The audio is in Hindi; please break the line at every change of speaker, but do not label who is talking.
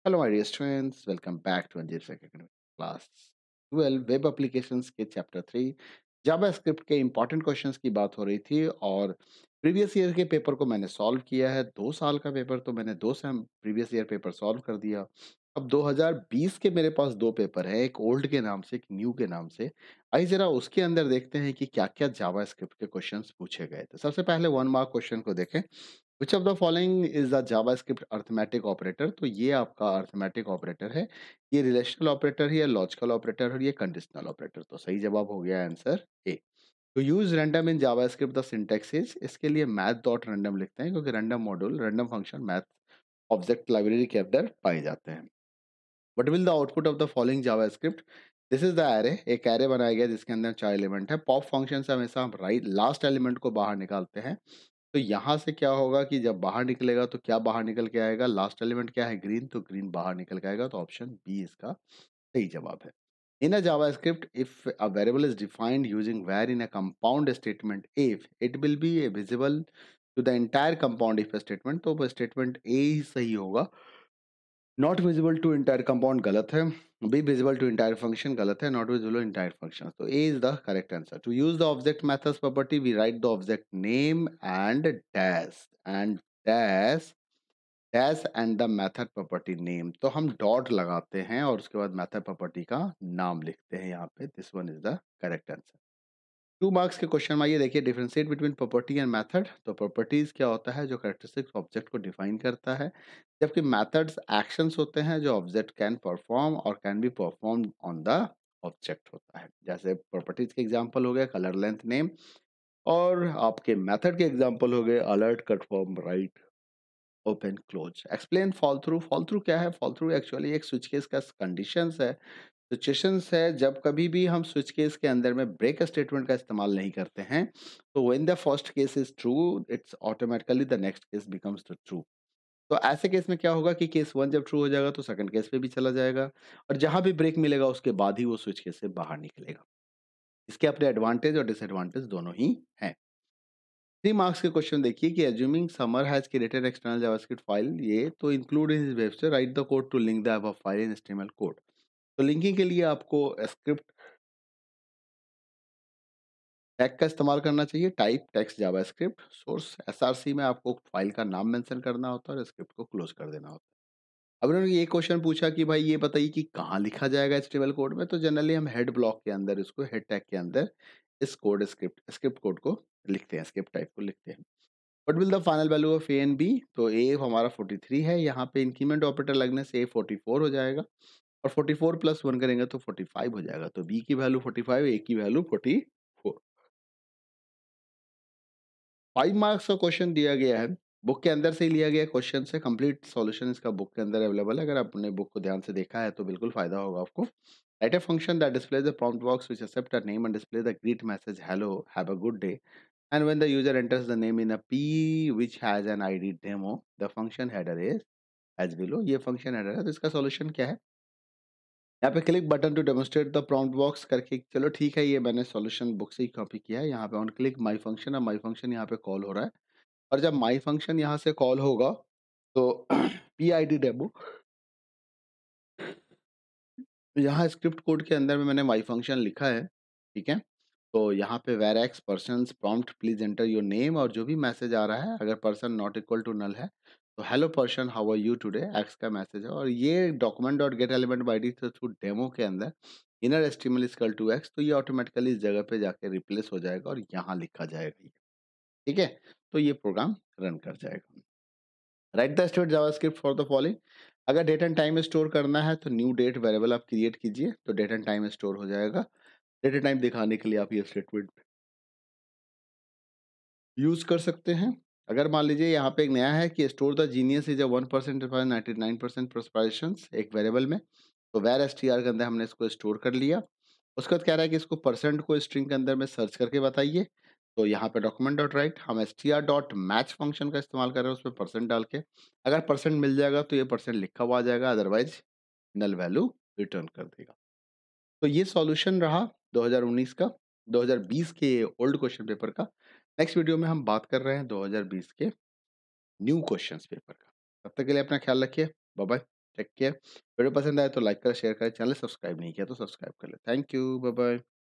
Hello, my dear students. Welcome back to Anjir's Academy class 12 web applications के चैप्टर 3 जावास्क्रिप्ट के इंपॉर्टेंट क्वेश्चंस की बात हो रही थी और प्रीवियस ईयर के पेपर को मैंने सॉल्व किया है 2 साल का पेपर तो मैंने 2 same previous year paper solve कर दिया। अब 2020 के मेरे पास 2 पेपर है, एक ओल्ड के नाम से एक न्यू के नाम से। आइए जरा उसके अंदर देखते हैं कि क्या क्या जावास्क्रिप्ट के क्वेश्चंस पूछे गए थे। सबसे पहले 1 मार्क क्वेश्चन को देखें। Which of the following is the JavaScript arithmetic operator. तो ये आपका अरिथमेटिक ऑपरेटर है, ये रिलेशनल ऑपरेटर है या लॉजिकल ऑपरेटर और ये कंडीशनल ऑपरेटर। तो सही जवाब हो गया answer A. To use random in JavaScript the syntax is, इसके लिए मैथ डॉट रैंडम लिखते हैं क्योंकि random module random function math object library के अंदर पाए जाते हैं। What will the output of the following JavaScript. This is the array, एक एरे बनाया गया जिसके अंदर 4 एलिमेंट है। पॉप फंक्शन से हमेशा हम राइट लास्ट एलिमेंट को बाहर निकालते हैं। तो यहाँ से क्या होगा कि जब बाहर निकलेगा तो क्या बाहर निकल के आएगा, लास्ट एलिमेंट क्या है ग्रीन, तो ग्रीन बाहर निकल के आएगा। तो ऑप्शन बी इसका सही जवाब है। In a JavaScript if a variable is defined using var in a compound statement if it will be visible to the entire compound if statement. तो वो स्टेटमेंट ए ही सही होगा। Not visible to entire compound गलत है। Be visible to entire function गलत है। नॉट विजिबल इंटायर फंक्शन, तो A is the correct answer. To use the object methods property we write the object name and dash dash and the method property name. तो हम डॉट लगाते हैं और उसके बाद मेथड प्रॉपर्टी का नाम लिखते हैं यहाँ पे। This one is the correct answer. 2 marks के क्वेश्चन में आइए देखिए, differentiate between property and method. तो प्रॉपर्टीज क्या होता है, जो कैरेक्टरिस्टिक्स ऑब्जेक्ट को डिफाइन करता है, जबकि मेथड्स एक्शंस होते हैं जो ऑब्जेक्ट कैन परफॉर्म और can be perform on the object होता है। जैसे प्रॉपर्टीज के एग्जांपल हो गए कलर लेंथ नेम, और आपके मेथड के एग्जांपल हो गए alert confirm right open close. Explain fall through. Fall through क्या है, फॉल थ्रू एक्चुअली एक स्विच केस का कंडीशंस है, सिचुएशंस है जब कभी भी हम स्विच केस के अंदर में ब्रेक स्टेटमेंट का इस्तेमाल नहीं करते हैं। तो when the first case is true it's automatically the next case becomes the true. तो ऐसे केस में क्या होगा कि केस 1 जब ट्रू हो जाएगा तो सेकंड केस पे भी चला जाएगा, और जहां भी ब्रेक मिलेगा उसके बाद ही वो स्विच केस से बाहर निकलेगा। इसके अपने एडवांटेज और डिसएडवांटेज दोनों ही हैं। 3 मार्क्स के क्वेश्चन देखिए कि assuming Samar has created external JavaScript file, ये तो include in his website write the code to link the above file in HTML code. तो लिंकिंग के लिए आपको स्क्रिप्ट टैग का इस्तेमाल करना चाहिए, type text JavaScript source SRC में आपको फाइल का नाम मेंशन करना होता है और स्क्रिप्ट को क्लोज कर देना होता है। अब उन्होंने ये क्वेश्चन पूछा कि भाई ये बताइए कि कहाँ लिखा जाएगा एचटीएमएल कोड में। तो जनरली हम हेड ब्लॉक के अंदर, इसको हेड टैग के अंदर इस कोड स्क्रिप्ट स्क्रिप्ट कोड को लिखते हैं, स्क्रिप्ट टाइप को लिखते हैं। What will the final value of A and B. तो ए हमारा 43 है, यहाँ पे इंक्रीमेंट ऑपरेटर लगने से ए 44 हो जाएगा, और 44 प्लस 1 करेंगे तो 45 हो जाएगा। तो बी की वैल्यू 45, ए की वैल्यू 44। 5 मार्क्स का क्वेश्चन दिया गया है, बुक के अंदर से ही लिया गया क्वेश्चन से। कंप्लीट सॉल्यूशन इसका बुक के अंदर अवेलेबल है, अगर आपने बुक को ध्यान से देखा है तो बिल्कुल फायदा होगा आपको। Write a function that displays the prompt box which accept a name and display the greet message hello have a good day, and when the user enters the name in a p which has an id demo, the function header is as below। ये फंक्शन हेडर है, तो इसका सॉल्यूशन क्या है। यहाँ पे click button to demonstrate the prompt box करके, चलो ठीक है ये मैंने सॉल्यूशन बुक से ही कॉपी किया है। यहाँ पे ऑन क्लिक माई फंक्शन, अब माई फंक्शन यहाँ पे कॉल हो रहा है, और जब माई फंक्शन यहाँ से कॉल होगा तो पी आई डी डेमो, यहाँ स्क्रिप्ट कोड के अंदर में मैंने माई फंक्शन लिखा है, ठीक है। तो यहाँ पे var x person prompt please enter your name, और जो भी मैसेज आ रहा है अगर person not equal to null है तो hello person how are you today x का मैसेज है। और ये document dot get element by D through demo के अंदर inner HTML equal to x, तो ये ऑटोमेटिकली इस जगह पे जाके रिप्लेस हो जाएगा और यहाँ लिखा जाएगा ये, ठीक है। तो ये प्रोग्राम रन कर जाएगा। Right the state JavaScript for the following. अगर डेट एंड टाइम स्टोर करना है तो न्यू डेट वेरिएबल आप क्रिएट कीजिए, तो डेट एंड टाइम स्टोर हो जाएगा। डेट एंड टाइम दिखाने के लिए आप ये स्टेटमेंट यूज कर सकते हैं। अगर मान लीजिए यहाँ पे एक नया है कि store the genius is a 1% 99% प्रोस्पेरेशंस एक वेरिएबल में, तो वेर एस टी आर के अंदर हमने इसको स्टोर कर लिया। उसके बाद कह रहा है कि इसको परसेंट को स्ट्रिंग के अंदर में सर्च करके बताइए। तो यहाँ पे डॉक्यूमेंट डॉट राइट हम S T R dot match function का इस्तेमाल कर रहे हैं, उसमें परसेंट डाल के अगर परसेंट मिल जाएगा तो ये परसेंट लिखा हुआ आ जाएगा, अदरवाइज नल वैल्यू रिटर्न कर देगा। तो ये सॉल्यूशन रहा 2019 का, 2020 के ओल्ड क्वेश्चन पेपर का। नेक्स्ट वीडियो में हम बात कर रहे हैं 2020 के न्यू क्वेश्चंस पेपर का। तब तक के लिए अपना ख्याल रखिए। Bye bye. Take care. Video पसंद आए तो लाइक करें, शेयर करें, चैनल सब्सक्राइब नहीं किया तो सब्सक्राइब कर लें। Thank you, bye bye.